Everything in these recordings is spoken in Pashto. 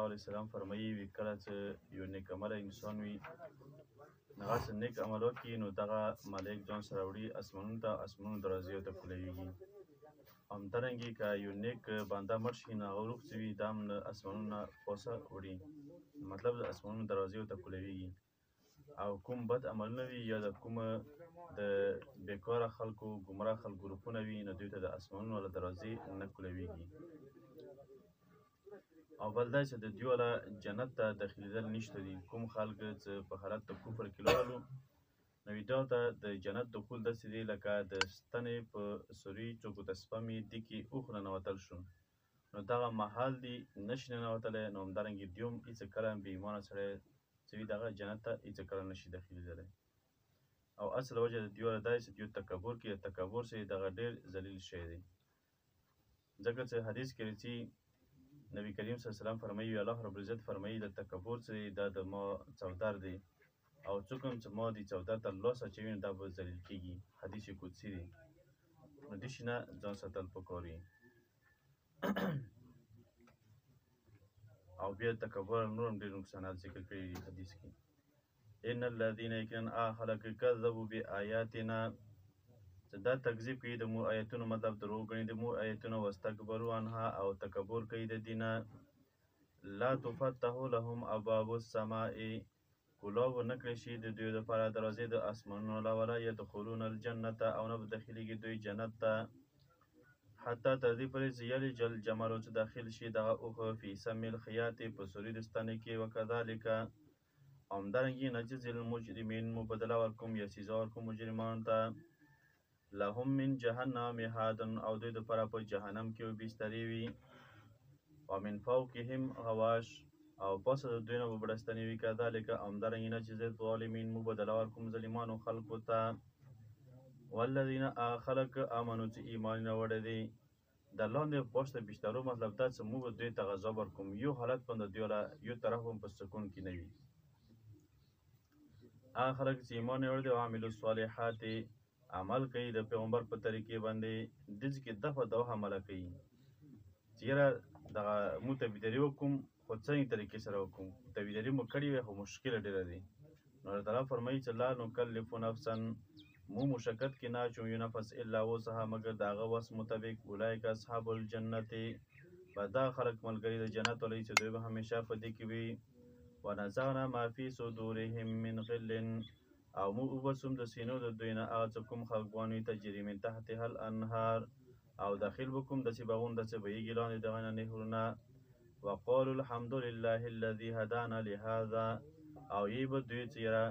علیه وسلم فرمایي کله چې یو نیک عمله انسان وي هغه څه نیک عمل وکړي نو دغه ملایک ځان سره وړي اسمانونو دروازې ورته کولویږي. همدارنګې که یو نیک بنده مړ شي نو هغه روح چې وي دا هم له اسمانونو نه پاسه وړي، مطلب د اسمانونو دروازې ورته کولویږي. او کوم بد عملونه وي یا د کومه د بیکاره خلکو ګمراه خلکو ګروپونه وي نو دوی ته د اسمانونو والا دروازې نه کولویږي. او بل دا چې د دوی والا جنت ته داخلېدل نشته دي. کوم خلک چې په حالت د کفر کې لاړلو نو دوی ته د جنت دخول داسې دی لکه د ستنې په سوري څوکو ته سپمې دي کې اوښ ننوتل شو نو دغه محال دي نشي ننوتلی. نو همدارنګې دوی هم هېڅ کله هم بې ایمانه سړی چې وي دغه جنت ته هېڅ کله نشي داخلېدلی. او اصل وجه د دوی والا دا دی چې دوی تکبر کوي، تکبر چې دغه ډېر ذلیل شی دی. ځکه چې حدیث کې راځي نبی کریم صلی الله علیه وسلم فرمایي الله رب العزت فرمایي د تکبر چې دا د ما چودر دی او څوک هم چې ما دې چودر ته لاس اچوي نو دا به ذلیل کېږي. حدیث قدسي دی. نو دې شي نه ځان ساتل پکار وي. او بیا تکبر نور هم ډېر نقصانات ذکر کړي دي حدیث کې. ان الذین یقینا خلق کذبوا بآیاتنا چې دا تکذیب کوي د مو آیتونو، مطلب دروغ ګڼي د مو آیتونو، واستکبروا عنها او تکبر کوي د دینه. لا تفتح لهم ابواب السماء کلاو نه کړی شي د دوی دپاره دروازې د اسمانونو له ولا یدخلون الجنة او نه به داخلېږي دوی جنت ته حتی تر دې پورې چې یلج الجمل چې داخل شي دغه اوښه فی سم الخیاط په سوري د ستنې کې. وکذلک همدارنګې نجزي المجرمین مو بدله ورکوم یا سزا ورکوم مجرمانو ته. لهم من جهنم مهاد او دوی دپاره په جهنم کې به بسترې وي. ومن فوقهم غواش او پسه د دوی نه به بړستنې وي. کذلک همدارنګې نجزي الظالمین مو بدله ورکوم ظالمانو خلکو ته. والذین خلق آمنو چې ایمان راوړی دی د لاندې پاسته بسترو، مطلب دا چې موږ دوی ته غذا ورکوم یو حالت باندې دوی والا یو طرف هم په سکون کې نه وي. هغه خلک چې ایمان راوړی دی او عملو الصالحات عمل کوي د پیغمبر په طریقې باندې داسې کې دفعه دا عمله کوي چې یاره دغه موږ تابعداري وکړو خو څنګه طریقې سره وکړو. تابعداري مو کړې وي خو مشکله ډېره دی. نو الله تعالی فرمایي چې لا نکلف نفسا مو مشقت کې نه اچوم یو نفس الا وسعها مګر د هغه وس مطابق. اولئک اصحاب الجنت به دا خلک ملګري د جنت ولري چې دوی به همیشه په دې کې وي. ونزعنا ما فی صدورهم من غل او موږ وباسم د سینو د دوی نه هغه څه کوم خلقوان وي تجري من تحتها الانهار او داخل به کوم داسې باغونه چې بهیږي لاندې د هغې نه نهرونه. وقالوا الحمد لله الذي هدانا لهذا او یی به دوی چې یاره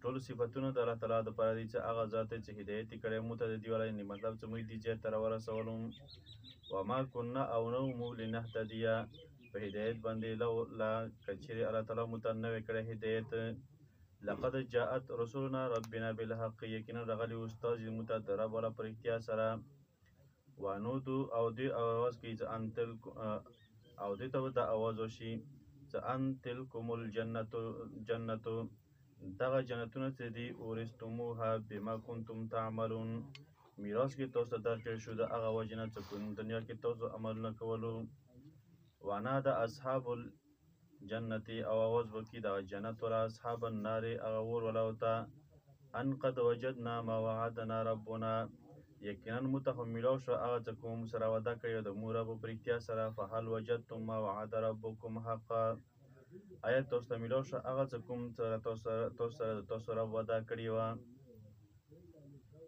ټول صفتونه د الله تعالی دپاره دي چې هغه ذات دی چې هدایت یې کړی موږ ته د دې والا یعنې مطلب چې موږ دې ځای ته راورسولو. وما کنا او نه وو موږ لنهتدیه په هدایت باندې لولا که چیرې الله تعالی موږ ته نه وی کړی هدایت. لقد جاءت رسولنا ربنا بالحق یقینا راغلي استاد موږ ته د رب والا په رښتیا سره. ونودو او دوی اواز کوي چې ان او دوی ته به دا اواز وشي چې ان تلکم الجنتو دغه جنتونه چې دي اورثتموها بما کنتم تعملون میراث کې تاسو ته درکړل شو د هغه وجې نه چې په دنیا کې تاسو عملونه کولو. ونادى اصحاب الجنة او اواز وکړي د جنت والا اصحاب النار هغه اور والاو ته ان قد وجدنا ما وعدنا ربنا یقینا موږ ته خو میلاو شو هغه څه کوم سره وعده کړې د مو رب په رښتیا سره. فهل وجدتم ما وعد ربکم حقا آیا تاسو ته میلاو شو هغه څه کوم سره تاسو رب وعده کړې وه.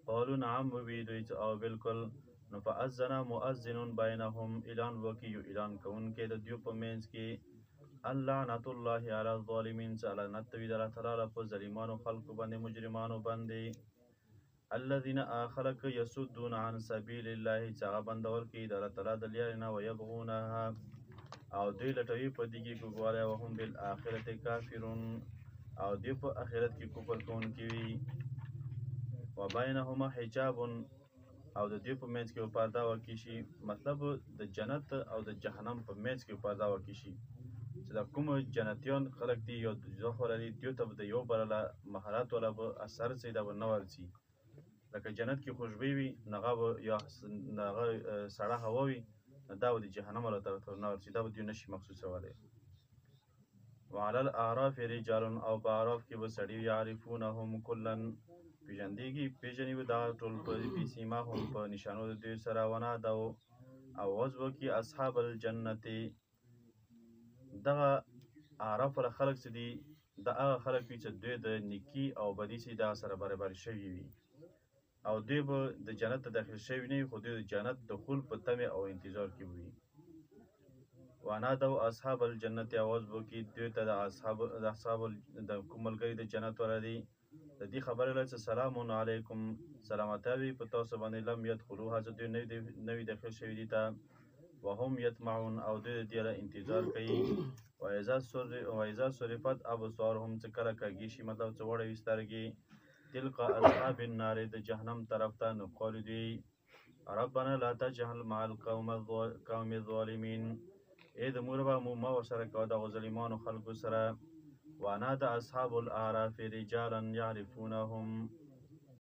قالوا نعم ووی دوی چې او بالکل. نو فاذن مؤذن بینهم اعلان وکړي یو اعلان کوونکی د دوی په منځ کې اللعنة الله علی الظالمین چې لعنت وي د الله تعالی په ظالمانو خلکو باندې مجرمانو باندې. الذین خلق یصدون عن سبیل الله چې هغه بندول کوي د الله تعالی د لارې نه ویبغونها او دوی لټوي په دې کې کوږوالی وهم بالآخرة کافرون او دوی په آخرت کې کفر کوونکي وي. وبینهما حجاب او د دوی په منځ کې پرده واقع شي، مطلب د جنت او د جهنم په منځ کې پرده واقع شي چې دا کوم جنتیان خلق دي یا دوزخ والا دي دوی ته به د یو بل له مهارت والا به اثر څه دا به نه ورځي. لکه جنت کې خوشبوي وي نغه به یا سړه هوا وي دا به د جهنم والا طرف ته نه ورځي، دا به دوی نشي محسوسولی. وعلى الاعراف رجال او په اعراف کې به سړي یعرفونهم کلا پیژني به دغه ټول په بسیماهم په نشانو د دوی سره ونادو اواز وکړي اصحاب الجنت دغه اعراف والا خلک څه دي د هغه خلک وي چې دوی د نیکي او بدي چې دغه سره برابر شوي وي او دوی به د جنت ته داخل شوي نه وي خو دوی د جنت دخول په تمې او انتظار کې وي ونادوا اصحاب الجنت اواز وکړي دوی ته د اصحاب د کوم ملګري د جنت والا دي د دې خبرې لږ څه سلام علیکم سلامتی وي په تاسو باندې لم يدخلوها چې دوی نوي داخل شوي دي ته وهم یطمعون او دوی د دې انتظار کوي واذا صرفت ابصارهم چې کله کږي شي مطلب چې وړوي سترګې تلقا اصحاب النار د جهنم طرف ته نو قالو دوی ربنا لا تجعل مع القوم الظالمین ای د موربه مو ما ورسره کوه دغو ظالمانو خلکو سره ونادى أصحاب الأعراف رجالا يعرفونهم